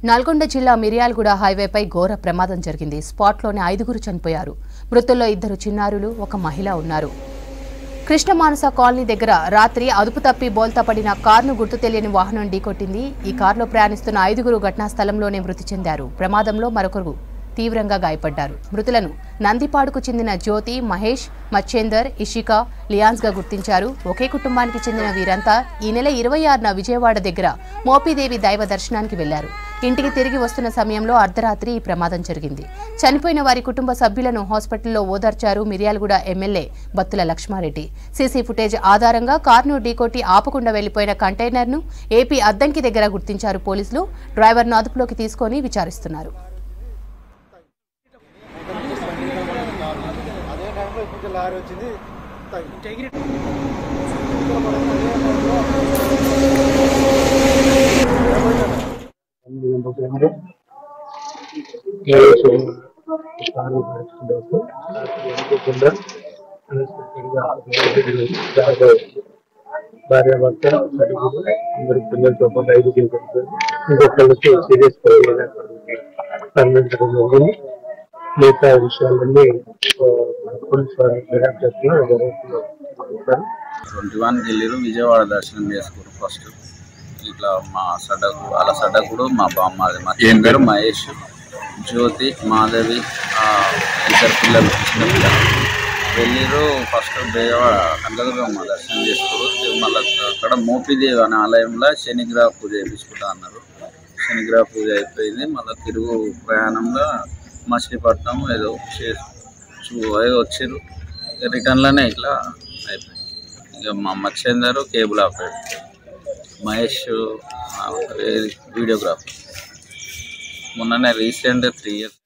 నల్గొండ జిల్లా మిర్యాలగూడ హైవేపై ఘోర ప్రమాదం జరిగింది. స్పాట్లోనే 5 చనిపోయారు. మృతుల్లో 2 చిన్నారులు, ఒక మహిళ ఉన్నారు. కృష్ణమానస కాలనీ దగ్గర రాత్రి అదుపు తప్పి బోల్తా పడిన కారును గుర్తు తెలియని వాహనం ఢీకొట్టింది. ఈ కారులో ప్రయాణిస్తున్న 5 ఘటనా స్థలంలోనే మృతి చెందారు. ప్రమాదంలో మరొకరు తీవ్రంగా గాయపడ్డారు. మృతులను నందిపాడుకు చెందిన జ్యోతి, మహేష్, మచ్చేందర్, ఇషిక, లియాన్స్గా గుర్తించారు. ఒకే కుటుంబానికి చెందిన వీరంతా ఈ నెల 26న విజయవాడ దగ్గర మోపిదేవి దైవ దర్శనానికి వెళ్లారు. ఇంటికి తిరిగి వస్తున్న సమయంలో అర్ధరాత్రి ఈ ప్రమాదం జరిగింది. చనిపోయిన వారి కుటుంబ సభ్యులను హాస్పిటల్లో ఓదార్చారు Miryalaguda MLA Battula Lakshma Reddy. CC footage ఆధారంగా కారును ఢీకొట్టి ఆపకుండా వెళ్లిపోయిన కంటైనర్ను ఏపీ అద్దంకి దగ్గర గుర్తించారు పోలీసులు. డ్రైవర్ను అదుపులోకి తీసుకొని విచారిస్తున్నారు. లారీ వచ్చింది భార్య భర్త అందరు పిల్లలతో పాటు 5 ఇంకొకళ్ళకి సీరియస్ తరలించడం జరిగింది. మిగతా విషయాలన్నీ 21కి వెళ్ళారు. విజయవాడ దర్శనం చేసుకోరు. ఫస్ట్ ఇట్లా మా సడకు అలా సడకుడు మా బామ్మాది మచ్చేందర్, మహేష్, జ్యోతి, మాధవి 2 పిల్లలు చిన్న పిల్లలు వెళ్ళారు. ఫస్ట్ విజయవాడ కనకదుర్గమ్మ దర్శనం చేసుకోరు. మళ్ళీ అక్కడ మోపిదేవి అనే ఆలయంలో శనిగ్రహ పూజ చేయించుకుంటా అన్నారు. శనిగ్రహ పూజ అయిపోయింది. మళ్ళీ తిరుగు ప్రయాణంలో మచిలీపట్నం ఏదో వచ్చారు. రిటర్న్లోనే ఇట్లా అయిపోయింది. ఇక మా మచ్చేందరు కేబుల్ ఆపరేటర్, మహేష్ వీడియోగ్రాఫర్. మొన్ననే రీసెంట్ 3 years